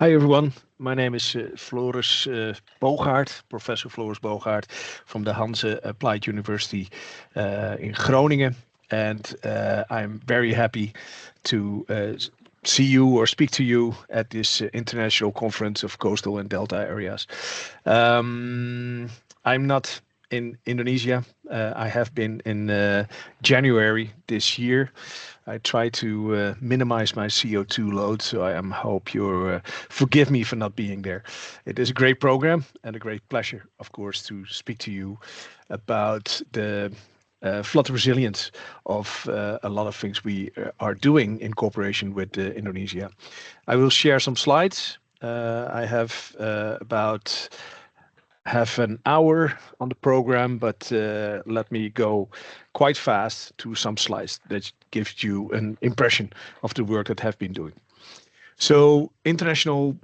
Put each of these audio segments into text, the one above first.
Hi everyone, my name is Floris Boogaard, Professor Floris Boogaard from the Hanse Applied University in Groningen. And I'm very happy to see you or speak to you at this international conference of coastal and delta areas. Um, I'm not in Indonesia. I have been in January this year. I try to minimize my CO2 load, so I hope you forgive me for not being there. It is a great program and a great pleasure, of course, to speak to you about the flood resilience of a lot of things we are doing in cooperation with Indonesia. I will share some slides. I have about have an hour on the program, but let me go quite fast to some slides that gives you an impression of the work that have been doing. So international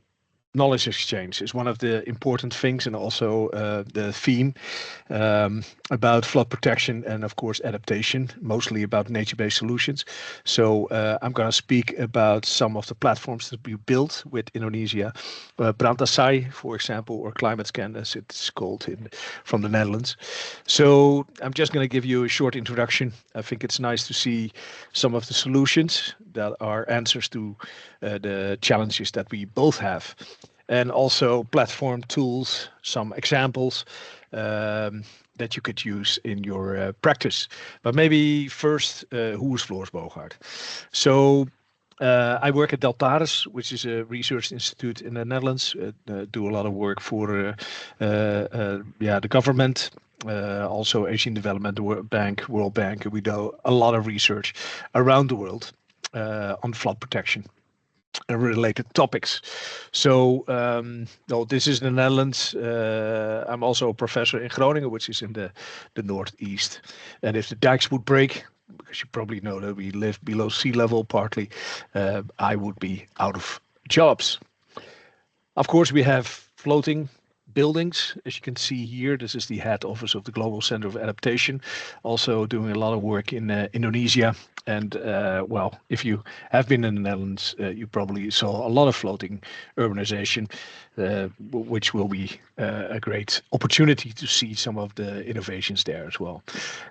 knowledge exchange is one of the important things, and also the theme about flood protection and, of course, adaptation, mostly about nature-based solutions. So I'm going to speak about some of the platforms that we built with Indonesia, Brantasai, for example, or Climate Scan, as it's called from the Netherlands. So I'm just going to give you a short introduction. I think it's nice to see some of the solutions that are answers to the challenges that we both have, and also platform tools, some examples that you could use in your practice. But maybe first, who is Floris Boogaard? So I work at Deltares, which is a research institute in the Netherlands. Do a lot of work for the government, also Asian Development Bank, World Bank. We do a lot of research around the world on flood protection and related topics. So, this is the Netherlands. I'm also a professor in Groningen, which is in the northeast. And if the dikes would break, because you probably know that we live below sea level partly, I would be out of jobs. Of course, we have floating buildings. As you can see here, this is the head office of the Global Center of Adaptation, also doing a lot of work in Indonesia. And well, if you have been in the Netherlands, you probably saw a lot of floating urbanization, which will be a great opportunity to see some of the innovations there as well.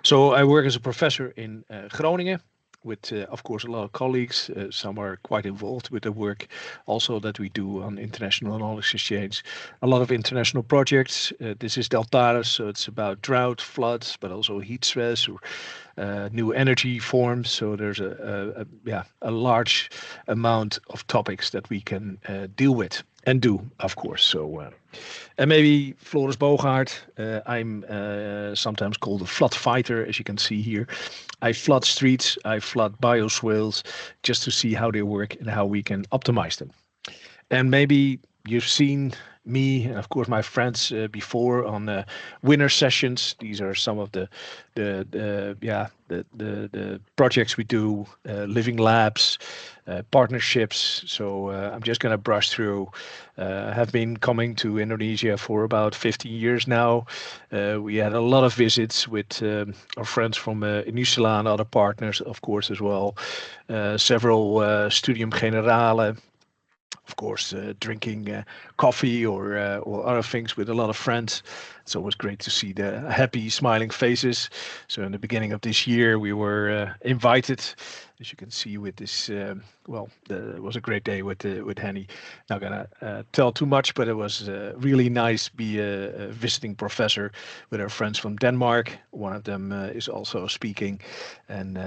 So I work as a professor in Groningen with, of course, a lot of colleagues. Some are quite involved with the work also that we do on international knowledge exchange. A lot of international projects. This is Deltares, so it's about drought, floods, but also heat stress or new energy forms. So there's a large amount of topics that we can deal with and do, of course. So and maybe Floris Boogaard, I'm sometimes called a flood fighter, as you can see here. I flood streets, I flood bioswales, just to see how they work and how we can optimize them. And maybe you've seen me and, of course, my friends before on winter sessions. These are some of the projects we do, living labs, partnerships. So I'm just going to brush through. Have been coming to Indonesia for about 15 years now. We had a lot of visits with our friends from Inusela and other partners, of course, as well. Several Studium Generale, of course, drinking coffee or other things with a lot of friends. It's always great to see the happy, smiling faces. So in the beginning of this year, we were invited, as you can see, with this. It was a great day with Henny. Not gonna tell too much, but it was really nice to be a visiting professor with our friends from Denmark. One of them is also speaking, and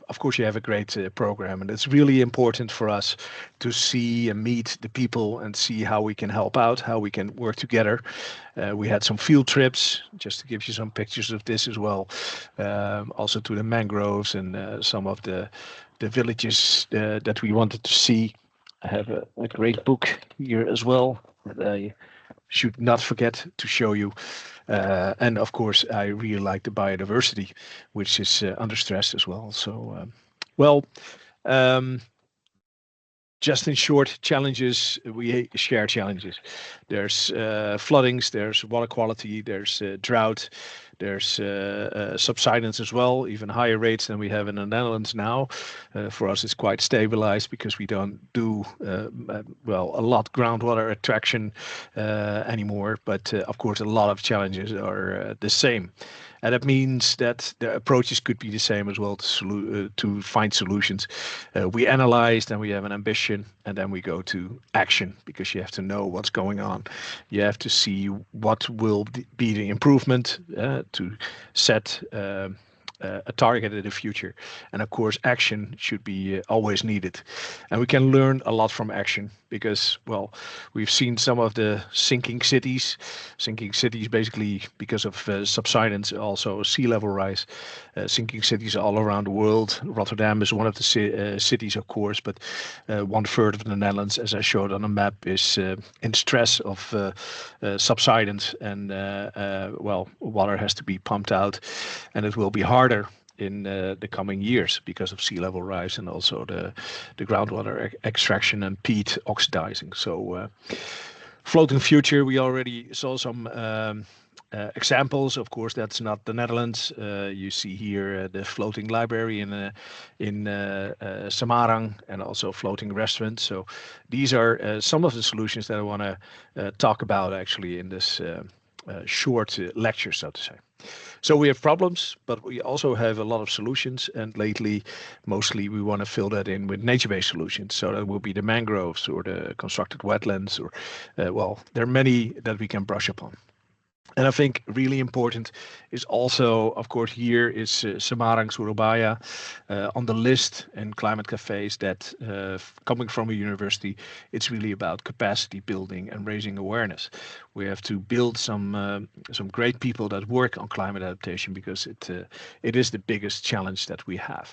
of course, you have a great program, and it's really important for us to see and meet the people and see how we can help out, how we can work together. We had some field trips, just to give you some pictures of this as well, also to the mangroves and some of the villages that we wanted to see. I have a great book here as well that I should not forget to show you. And of course, I really like the biodiversity, which is under stress as well. So, well, um, just in short, challenges, we share challenges. There's floodings, there's water quality, there's drought, There's subsidence as well, even higher rates than we have in the Netherlands now. For us, it's quite stabilized because we don't do well a lot groundwater attraction anymore. But of course, a lot of challenges are the same. And that means that the approaches could be the same as well to find solutions. We analyze, and we have an ambition, and then we go to action because you have to know what's going on. You have to see what will be the improvement to set a target in the future. And of course, action should be always needed. And we can learn a lot from action because, well, we've seen some of the sinking cities basically because of subsidence, also sea level rise, sinking cities all around the world. Rotterdam is one of the cities, of course, but 1/3 of the Netherlands, as I showed on a map, is in stress of subsidence, and well, water has to be pumped out, and it will be harder in the coming years because of sea level rise and also the groundwater extraction and peat oxidizing. So floating future, we already saw some examples. Of course, that's not the Netherlands. You see here the floating library in Semarang, and also floating restaurants. So these are some of the solutions that I want to talk about actually in this short lecture, so to say. So we have problems, but we also have a lot of solutions. And lately, mostly we want to fill that in with nature-based solutions. So that will be the mangroves or the constructed wetlands, or well, there are many that we can brush upon. And I think really important is also, of course, here is Semarang, Surabaya on the list in climate cafes that coming from a university, it's really about capacity building and raising awareness. We have to build some great people that work on climate adaptation because it is the biggest challenge that we have.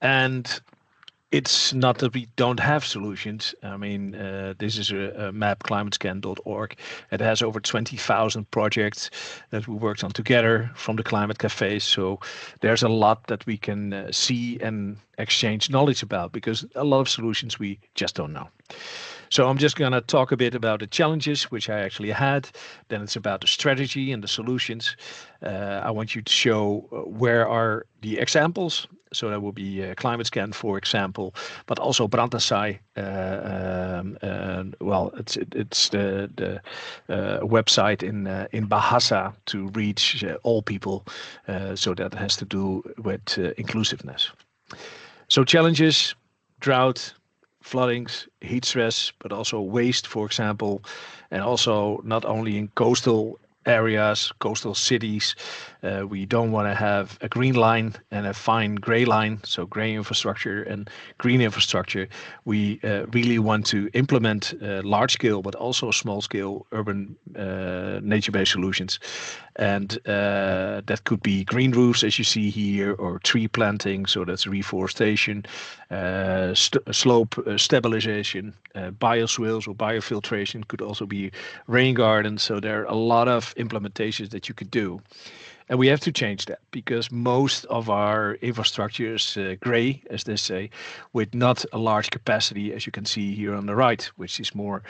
And it's not that we don't have solutions. I mean, this is a map, climatescan.org. It has over 20,000 projects that we worked on together from the climate cafes. So there's a lot that we can see and exchange knowledge about because a lot of solutions we just don't know. So I'm just going to talk a bit about the challenges, which I actually had. Then it's about the strategy and the solutions. I want you to show where are the examples. So that will be ClimateScan, for example, but also Brandasai. Well, it's the website in Bahasa to reach all people. So that has to do with inclusiveness. So challenges, drought, floodings, heat stress, but also waste, for example, and also not only in coastal areas, coastal cities. We don't want to have a green line and a fine gray line, so gray infrastructure and green infrastructure. We really want to implement large scale, but also small scale urban nature-based solutions. And that could be green roofs, as you see here, or tree planting, so that's reforestation, slope stabilization, bioswales or biofiltration could also be rain gardens. So there are a lot of implementations that you could do. And we have to change that because most of our infrastructure is gray, as they say, with not a large capacity, as you can see here on the right, which is more,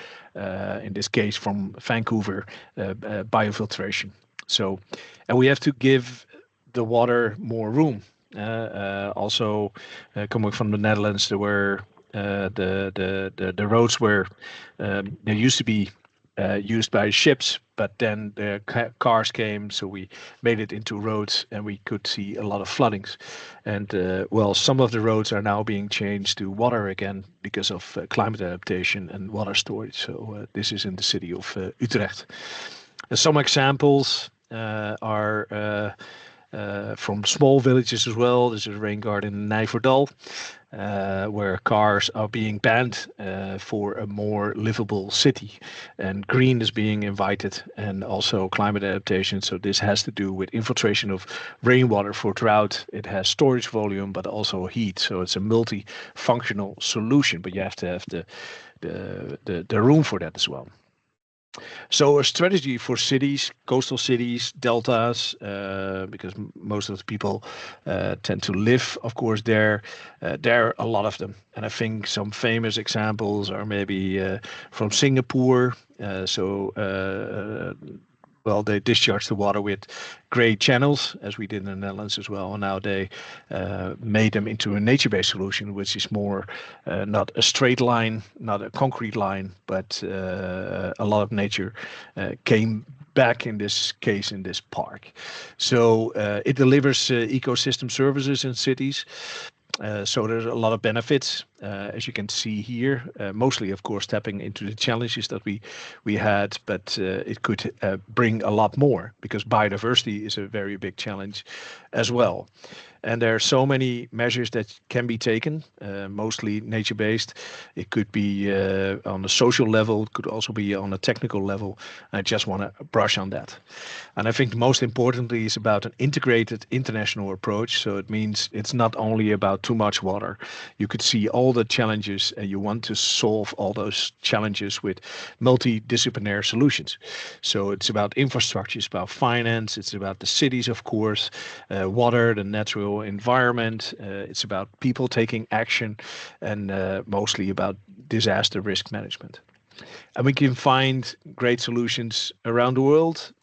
in this case, from Vancouver, biofiltration. So, and we have to give the water more room. Also, coming from the Netherlands, there were the roads were they used to be used by ships, but then the cars came, so we made it into roads, and we could see a lot of floodings. And well, some of the roads are now being changed to water again because of climate adaptation and water storage. So this is in the city of Utrecht. Some examples are from small villages as well. There's a rain garden in Nijverdal, where cars are being banned for a more livable city, and green is being invited, and also climate adaptation. So this has to do with infiltration of rainwater for drought. It has storage volume, but also heat. So it's a multifunctional solution, but you have to have the room for that as well. So a strategy for cities, coastal cities, deltas, because most of the people tend to live, of course, there. There are a lot of them. And I think some famous examples are maybe from Singapore. Well, they discharge the water with gray channels, as we did in the Netherlands as well. And now they made them into a nature-based solution, which is more not a straight line, not a concrete line, but a lot of nature came back in this case in this park. So it delivers ecosystem services in cities. So there's a lot of benefits, as you can see here. Mostly, of course, tapping into the challenges that we had, but it could bring a lot more because biodiversity is a very big challenge as well. And there are so many measures that can be taken, mostly nature-based. It could be on a social level, it could also be on a technical level. I just want to brush on that. And I think most importantly is about an integrated international approach. So it means it's not only about too much water. You could see all the challenges and you want to solve all those challenges with multidisciplinary solutions. So it's about infrastructure, it's about finance, it's about the cities, of course, water, the natural environment. It's about people taking action and mostly about disaster risk management. And we can find great solutions around the world,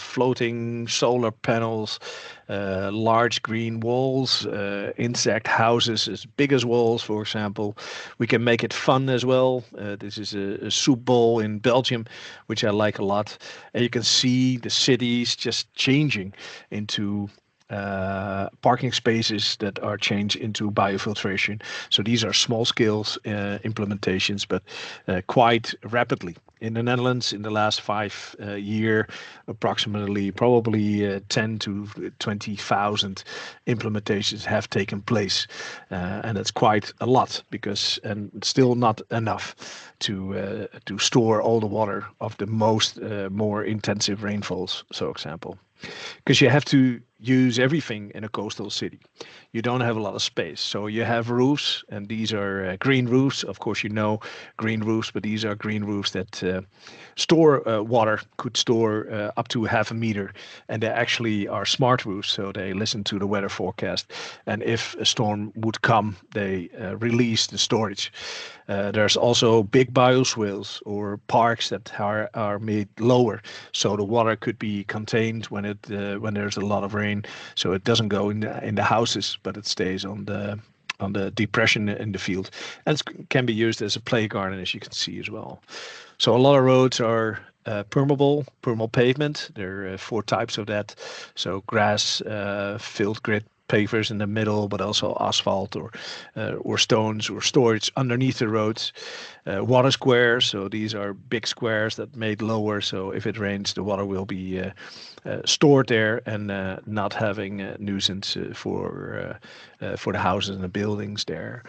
floating solar panels, large green walls, insect houses as big as walls, for example. We can make it fun as well. This is a soup bowl in Belgium, which I like a lot. And you can see the cities just changing into parking spaces that are changed into biofiltration. So these are small scale implementations, but quite rapidly. In the Netherlands, in the last 5 year, approximately probably 10 to 20,000 implementations have taken place, and that's quite a lot because and still not enough to store all the water of the most more intensive rainfalls. So, example. Because you have to use everything in a coastal city. You don't have a lot of space. So you have roofs, and these are green roofs. Of course, you know green roofs, but these are green roofs that store water, could store up to 0.5 meter. And they actually are smart roofs, so they listen to the weather forecast. And if a storm would come, they release the storage. There's also big bioswales or parks that are made lower, so the water could be contained when there's a lot of rain, so it doesn't go in the houses, but it stays on the depression in the field, and it can be used as a play garden, as you can see as well. So a lot of roads are permeable pavement. There are 4 types of that. So grass, filled grid pavers in the middle, but also asphalt or stones or storage underneath the roads. Water squares, so these are big squares that made lower. So if it rains, the water will be stored there and not having a nuisance for the houses and the buildings there.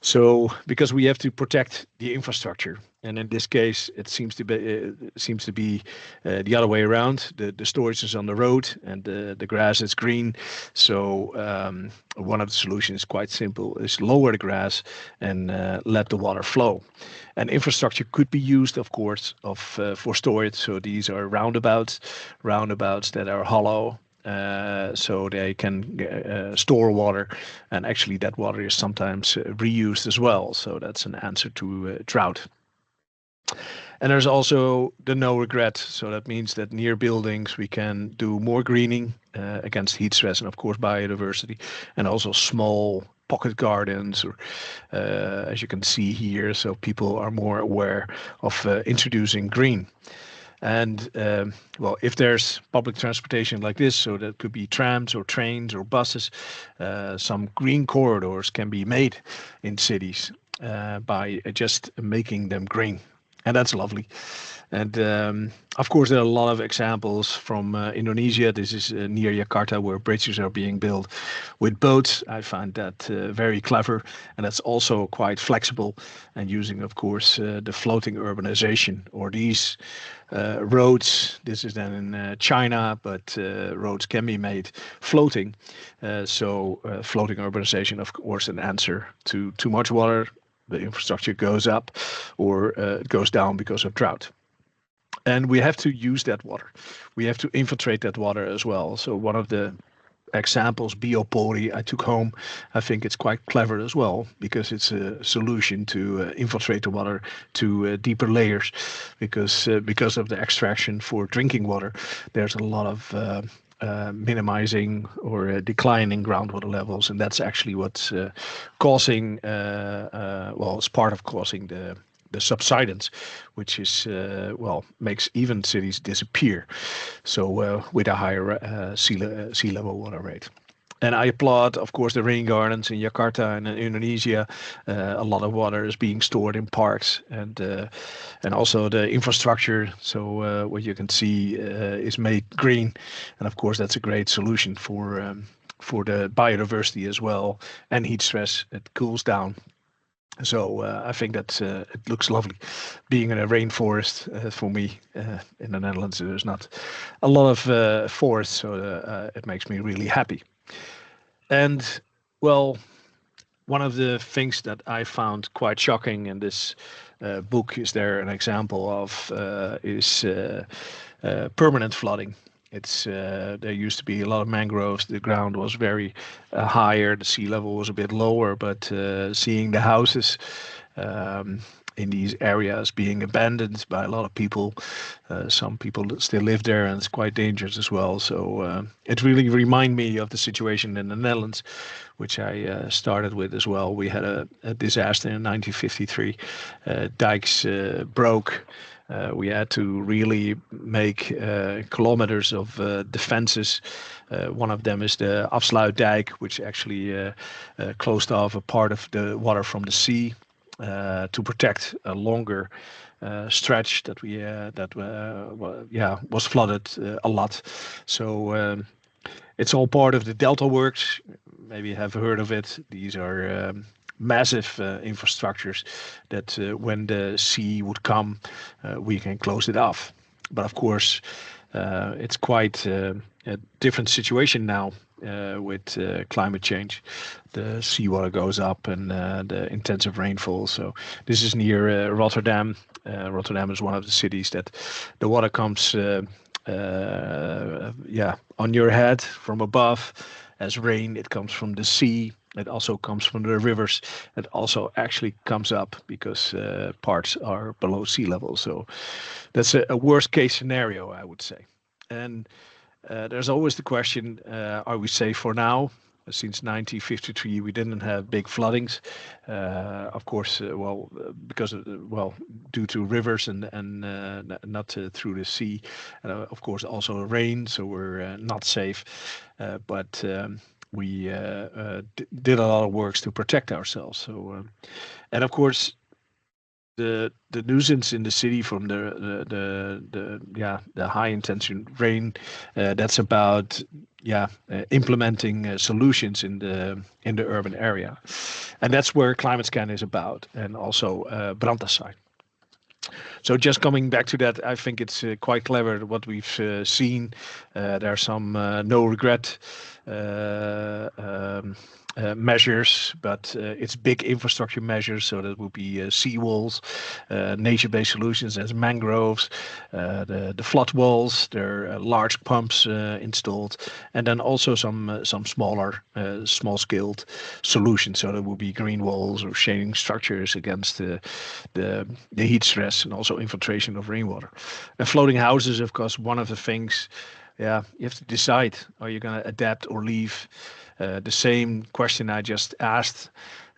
So because we have to protect the infrastructure, and in this case, it seems to be the other way around. The storage is on the road, and the grass is green. So one of the solutions is quite simple: is lower the grass and let the water flow. And infrastructure could be used, of course, for storage. So these are roundabouts that are hollow, so they can store water, and actually that water is sometimes reused as well. So that's an answer to drought. And there's also the no regret. So that means that near buildings we can do more greening against heat stress and of course biodiversity, and also small pocket gardens, or as you can see here, so people are more aware of introducing green. And well, if there's public transportation like this, so that could be trams or trains or buses, some green corridors can be made in cities by just making them green. And that's lovely. And of course, there are a lot of examples from Indonesia. This is near Jakarta, where bridges are being built with boats. I find that very clever, and that's also quite flexible. And using, of course, the floating urbanization or these roads. This is then in China, but roads can be made floating. So floating urbanization, of course, an answer to too much water. The infrastructure goes up or it goes down because of drought. And we have to use that water. We have to infiltrate that water as well. So one of the examples, biopori, I took home. I think it's quite clever as well because it's a solution to infiltrate the water to deeper layers, because of the extraction for drinking water, there's a lot of minimizing or declining groundwater levels, and that's actually what's causing, well, it's part of causing the subsidence, which is well, makes even cities disappear. So with a higher sea level water rate. And I applaud, of course, the rain gardens in Jakarta and in Indonesia. A lot of water is being stored in parks, and also the infrastructure. So what you can see is made green, and of course that's a great solution for the biodiversity as well, and heat stress. It cools down. So I think that it looks lovely. Being in a rainforest, for me in the Netherlands, there's not a lot of forests, so it makes me really happy. And well, one of the things that I found quite shocking in this book is there an example of is permanent flooding. It's there used to be a lot of mangroves. The ground was very higher. The sea level was a bit lower, but seeing the houses um, in these areas being abandoned by a lot of people. Some people that still live there, and it's quite dangerous as well. So it really reminded me of the situation in the Netherlands, which I started with as well. We had a disaster in 1953. Dikes broke. We had to really make kilometers of defenses. One of them is the Afsluitdijk, which actually closed off a part of the water from the sea to protect a longer stretch that was flooded a lot. So it's all part of the Delta Works. Maybe you have heard of it. These are massive infrastructures that when the sea would come, we can close it off. But of course, it's quite a different situation now with climate change. The seawater goes up and the intensive rainfall. So this is near Rotterdam. Rotterdam is one of the cities that the water comes on your head from above as rain. It comes from the sea. It also comes from the rivers. It also actually comes up because parts are below sea level. So that's a worst case scenario, I would say. And there's always the question, are we safe for now? Since 1953, we didn't have big floodings. Of course, because due to rivers and not through the sea. Of course, also rain, so we're not safe. But we did a lot of works to protect ourselves. So, and of course, the nuisance in the city from the high intention rain, that's about implementing solutions in the urban area, and that's where ClimateScan is about, and also Brandassign. So just coming back to that, I think it's quite clever what we've seen. There are some no regret measures, but it's big infrastructure measures. So that would be seawalls, nature-based solutions as mangroves, the flood walls. There are large pumps installed, and then also some smaller, small-scaled solutions. So there will be green walls or shading structures against the heat stress, and also infiltration of rainwater. And floating houses, of course, one of the things. Yeah, you have to decide: are you going to adapt or leave? The same question I just asked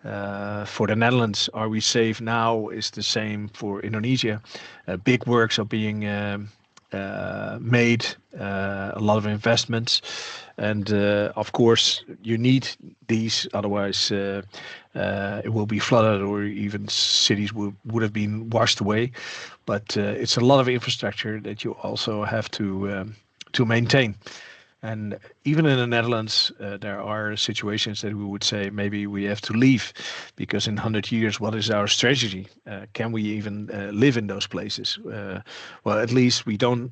for the Netherlands, are we safe now, is the same for Indonesia. Big works are being made, a lot of investments, and of course you need these, otherwise it will be flooded, or even cities would have been washed away. But it's a lot of infrastructure that you also have to maintain. And even in the Netherlands, there are situations that we would say maybe we have to leave, because in 100 years, what is our strategy? Can we even live in those places? Well, at least we don't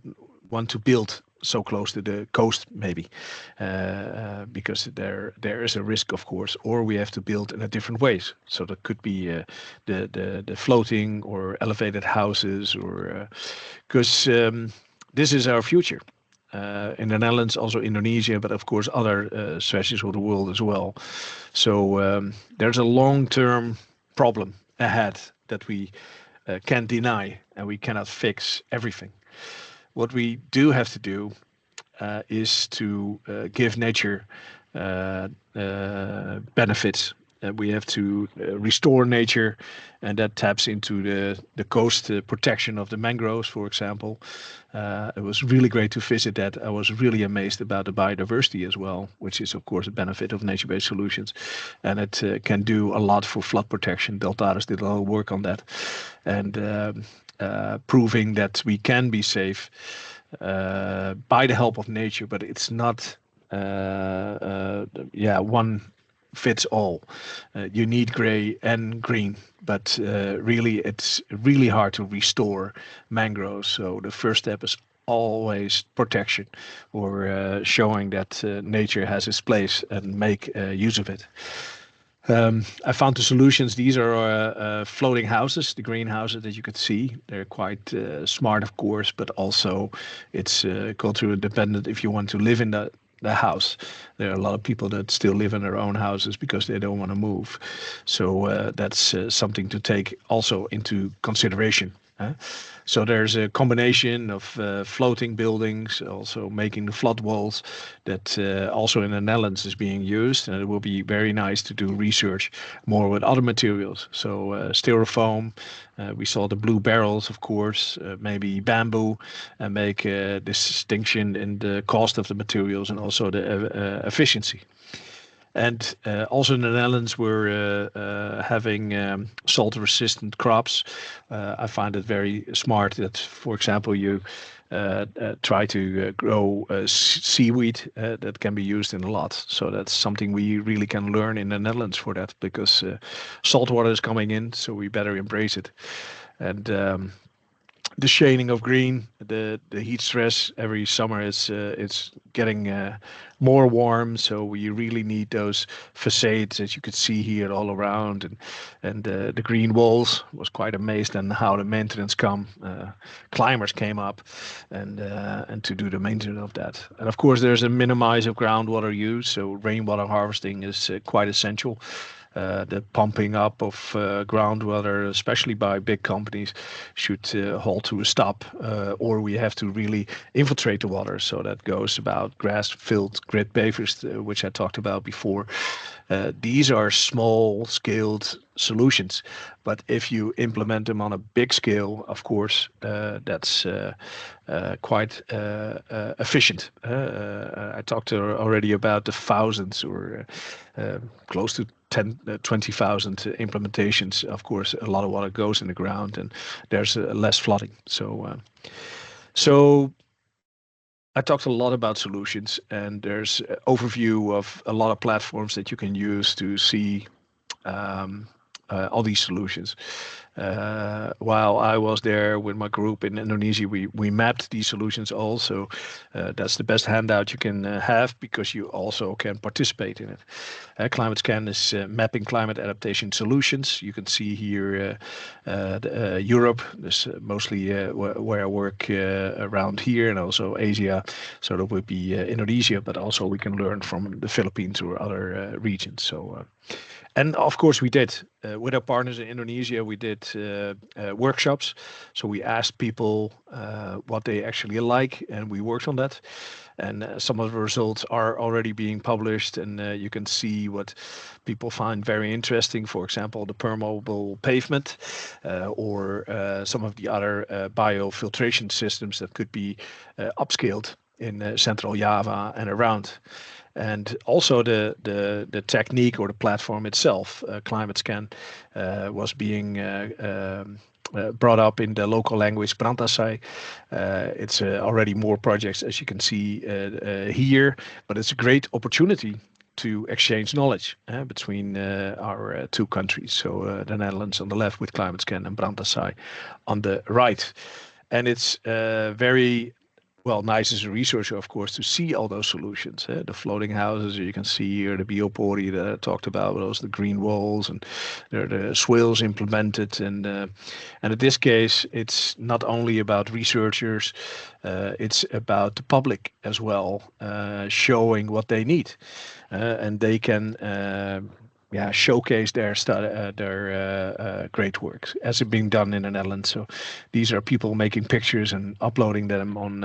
want to build so close to the coast, maybe, because there is a risk, of course, or we have to build in a different ways. So that could be the floating or elevated houses, or because this is our future. in the Netherlands, also Indonesia, but of course other stretches of the world as well. So there's a long-term problem ahead that we can't deny, and we cannot fix everything. What we do have to do is to give nature benefits. We have to restore nature, and that taps into the coast protection of the mangroves, for example. It was really great to visit that. I was really amazed about the biodiversity as well, which is of course a benefit of nature-based solutions, and it can do a lot for flood protection. Deltares did a lot of work on that, and proving that we can be safe by the help of nature, but it's not one fits all. You need gray and green, but really it's really hard to restore mangroves. So the first step is always protection, or showing that nature has its place and make use of it. I found the solutions. These are floating houses, the greenhouses that you could see. They're quite smart, of course, but also it's culturally dependent if you want to live in the house. There are a lot of people that still live in their own houses because they don't want to move. So that's something to take also into consideration. So there's a combination of floating buildings, also making the flood walls, that also in the Netherlands is being used, and it will be very nice to do research more with other materials. So styrofoam, we saw the blue barrels, of course, maybe bamboo, and make this distinction in the cost of the materials and also the efficiency. And also in the Netherlands, we're having salt-resistant crops. I find it very smart that, for example, you try to grow seaweed that can be used in a lot. So that's something we really can learn in the Netherlands for that, because salt water is coming in, so we better embrace it. And the shading of green, the heat stress every summer is it's getting more warm, so we really need those facades that you could see here all around, and the green walls. Was quite amazed on how the maintenance climbers came up, and to do the maintenance of that. And of course, there's a minimize of groundwater use, so rainwater harvesting is quite essential. The pumping up of groundwater, especially by big companies, should halt to a stop, or we have to really infiltrate the water. So that goes about grass-filled grid pavers, which I talked about before. These are small-scaled solutions, but if you implement them on a big scale, of course, that's quite efficient. I talked already about the thousands, or close to 20,000 implementations. Of course, a lot of water goes in the ground, and there's less flooding. So I talked a lot about solutions, and there's an overview of a lot of platforms that you can use to see all these solutions. While I was there with my group in Indonesia, we mapped these solutions also. That's the best handout you can have, because you also can participate in it. ClimateScan is mapping climate adaptation solutions. You can see here Europe. This mostly where I work around here, and also Asia. So that would be Indonesia, but also we can learn from the Philippines or other regions. So. And of course, we did with our partners in Indonesia. We did workshops, so we asked people what they actually like, and we worked on that. And some of the results are already being published, and you can see what people find very interesting. For example, the permeable pavement, or some of the other biofiltration systems that could be upscaled in Central Java and around. And also the technique or the platform itself, ClimateScan, was being brought up in the local language Brantasai. It's already more projects, as you can see here, but it's a great opportunity to exchange knowledge between our two countries. So the Netherlands on the left with ClimateScan, and Brantasai on the right. And it's very well, nice as a researcher, of course, to see all those solutions. The floating houses you can see here, the biopori that I talked about, but also the green walls, and there are the swales implemented. And in this case, it's not only about researchers, it's about the public as well, showing what they need, and they can. Yeah, showcase their great works as it being done in the Netherlands. So these are people making pictures and uploading them on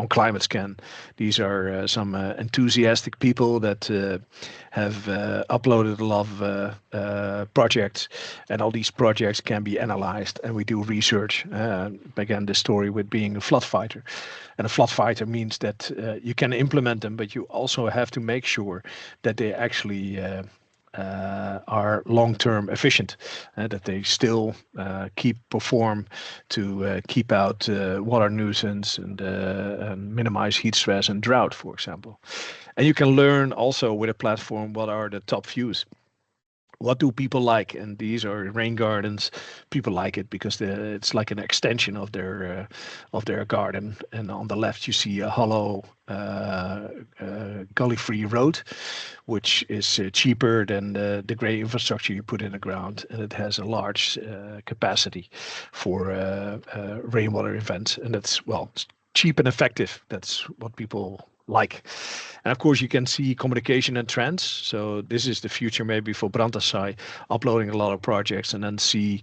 ClimateScan. These are some enthusiastic people that have uploaded a lot of projects, and all these projects can be analyzed. And we do research. Again, the story with being a flood fighter, and a flood fighter means that you can implement them, but you also have to make sure that they actually are long-term efficient, that they still keep perform to keep out water nuisance and minimize heat stress and drought, for example. And you can learn also with a platform what are the top views. What do people like? And these are rain gardens. People like it because it's like an extension of their garden. And on the left, you see a hollow gully-free road, which is cheaper than the gray infrastructure you put in the ground, and it has a large capacity for rainwater events. And that's, well, it's cheap and effective. That's what people like. And of course, you can see communication and trends. So this is the future maybe for Brandasai, uploading a lot of projects and then see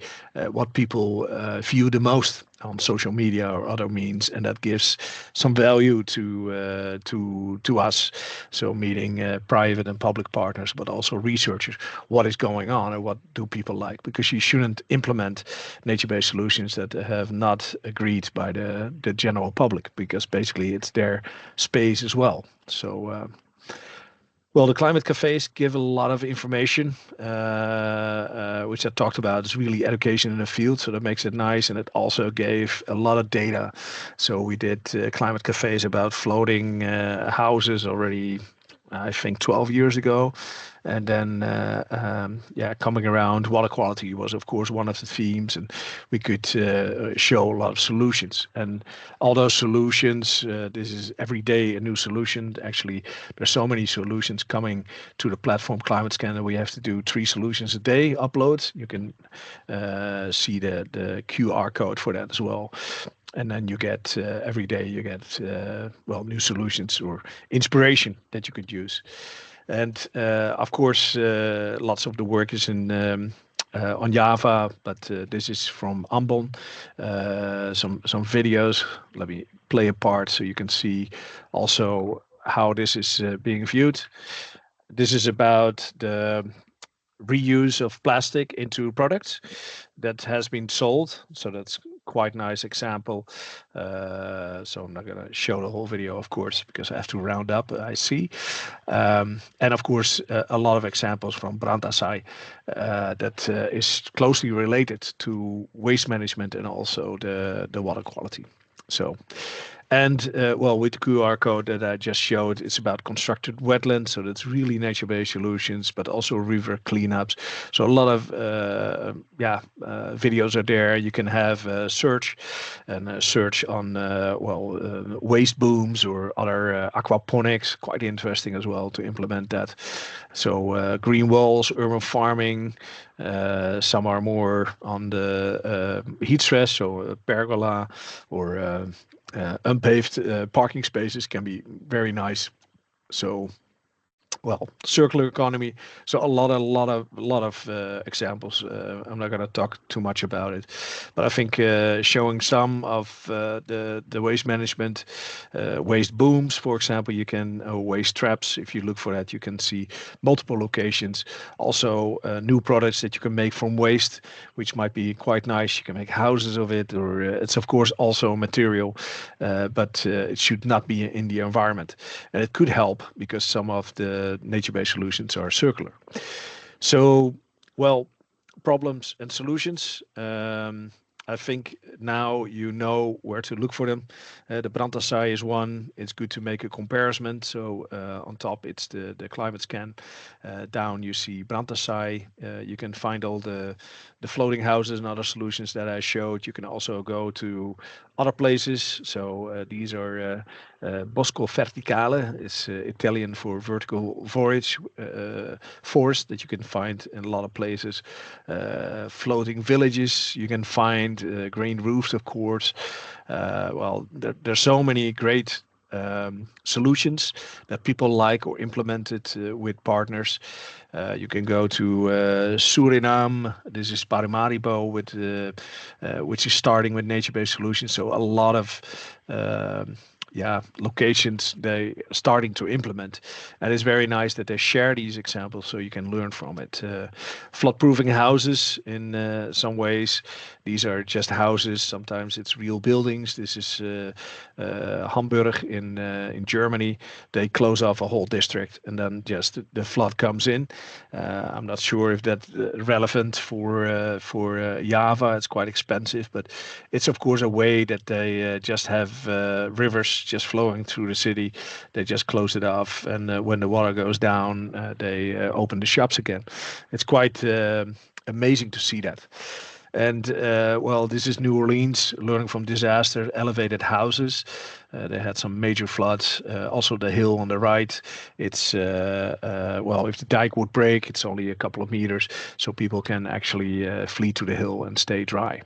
what people view the most on social media or other means, and that gives some value to us. So meeting private and public partners, but also researchers, what is going on and what do people like? Because you shouldn't implement nature-based solutions that have not agreed by the general public, because basically it's their space as well. So well, the climate cafes give a lot of information, which I talked about. It's really education in the field, so that makes it nice. And it also gave a lot of data. So we did climate cafes about floating houses already, I think 12 years ago. And then, yeah, coming around, water quality was, of course, one of the themes, and we could show a lot of solutions. And all those solutions, this is every day a new solution. Actually, there's so many solutions coming to the platform ClimateScan that we have to do 3 solutions a day uploads. You can see the QR code for that as well. And then you get every day you get well, new solutions or inspiration that you could use. And of course, lots of the work is in on Java, but this is from Ambon. Some videos. Let me play a part so you can see also how this is being viewed. This is about the reuse of plastic into products that has been sold. So that's quite nice example. So I'm not going to show the whole video, of course, because I have to round up, I see. And of course, a lot of examples from Brandasai that is closely related to waste management and also the water quality. So, and well, with the QR code that I just showed, it's about constructed wetlands. So that's really nature-based solutions, but also river cleanups. So a lot of videos are there. You can have a search and search on waste booms or other aquaponics. Quite interesting as well to implement that. So green walls, urban farming. Some are more on the heat stress, so pergola or unpaved parking spaces can be very nice. So, well, circular economy. So a lot of examples. I'm not going to talk too much about it, but I think showing some of the waste management, waste booms, for example, you can waste traps. If you look for that, you can see multiple locations. Also, new products that you can make from waste, which might be quite nice. You can make houses of it, or it's of course also material, but it should not be in the environment, and it could help because some of the nature-based solutions are circular. So, well, problems and solutions. I think now you know where to look for them. The Brandasai is one. It's good to make a comparison. So on top it's the ClimateScan. Down you see Brandasai. You can find all the floating houses and other solutions that I showed. You can also go to other places. So these are Bosco verticale is Italian for vertical forest that you can find in a lot of places. Floating villages you can find, green roofs, of course. Well, there's so many great solutions that people like or implemented with partners. You can go to Suriname. This is Paramaribo, which is starting with nature-based solutions. So a lot of locations they starting to implement, and it's very nice that they share these examples so you can learn from it. Flood-proofing houses in some ways. These are just houses. Sometimes it's real buildings. This is Hamburg in Germany. They close off a whole district, and then just the flood comes in. I'm not sure if that's relevant for Java. It's quite expensive, but it's of course a way that they just have rivers just flowing through the city. They just close it off, and when the water goes down, they open the shops again. It's quite amazing to see that. And well, this is New Orleans, learning from disaster, elevated houses. They had some major floods. Also, the hill on the right. It's well, if the dike would break, it's only a couple of meters, so people can actually flee to the hill and stay dry.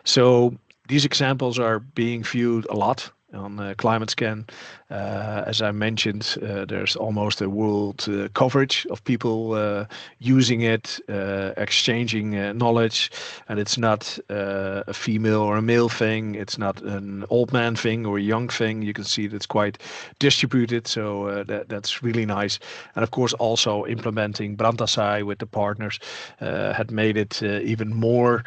So these examples are being viewed a lot on ClimateScan. As I mentioned, there's almost a world coverage of people using it, exchanging knowledge, and it's not a female or a male thing. It's not an old man thing or a young thing. You can see that's quite distributed, so that's really nice. And of course, also implementing Brandasai with the partners had made it even more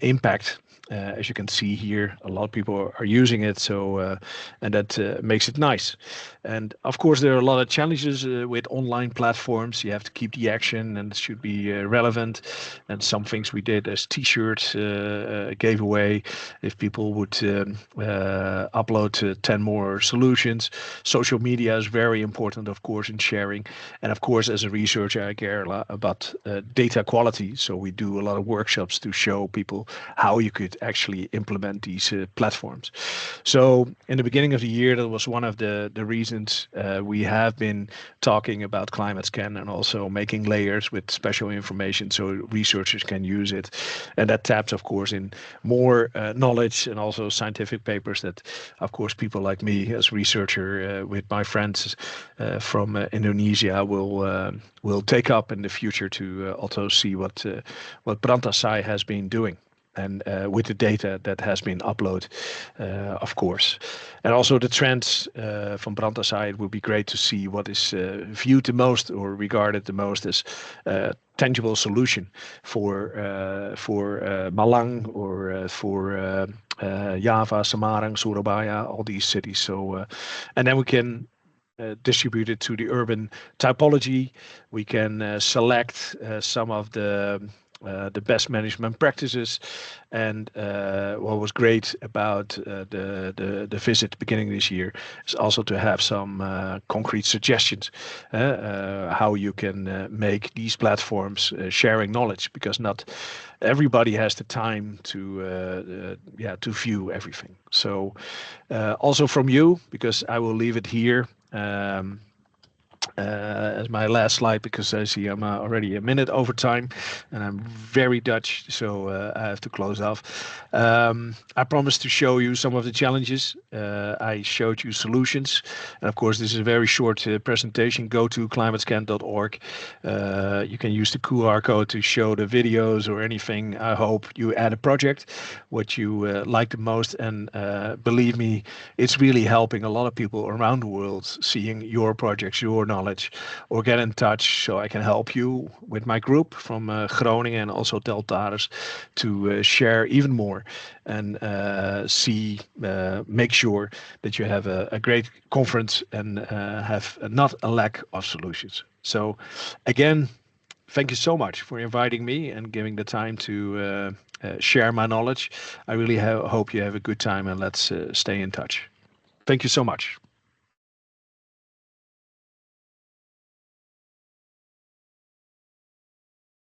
impact. As you can see here, a lot of people are using it, so and that makes it nice. And of course, there are a lot of challenges with online platforms. You have to keep the action, and it should be relevant. And some things we did as T-shirts gave away if people would upload 10 more solutions. Social media is very important, of course, in sharing. And of course, as a researcher, I care a lot about data quality. So we do a lot of workshops to show people how you could actually implement these platforms. So in the beginning of the year, that was one of the reasons we have been talking about ClimateScan and also making layers with special information so researchers can use it. And that taps, of course, in more knowledge and also scientific papers that, of course, people like me as researcher with my friends from Indonesia will take up in the future to also see what Brandasai has been doing. And with the data that has been uploaded, of course. And also the trends from Brandasai, it would be great to see what is viewed the most or regarded the most as tangible solution for Malang or for Java, Semarang, Surabaya, all these cities. So, and then we can distribute it to the urban typology. We can select some of the best management practices, and what was great about the visit beginning this year is also to have some concrete suggestions how you can make these platforms sharing knowledge, because not everybody has the time to view everything. So also from you, because I will leave it here as my last slide, because I see I'm already a minute over time and I'm very Dutch, so I have to close off. I promised to show you some of the challenges. I showed you solutions, and of course this is a very short presentation. Go to climatescan.org. You can use the QR code to show the videos or anything. I hope you add a project what you like the most, and believe me, it's really helping a lot of people around the world seeing your projects, your knowledge, or get in touch so I can help you with my group from Groningen and also Deltares to share even more and make sure that you have a great conference and have not a lack of solutions. So again, thank you so much for inviting me and giving the time to share my knowledge. I really hope you have a good time, and let's stay in touch. Thank you so much.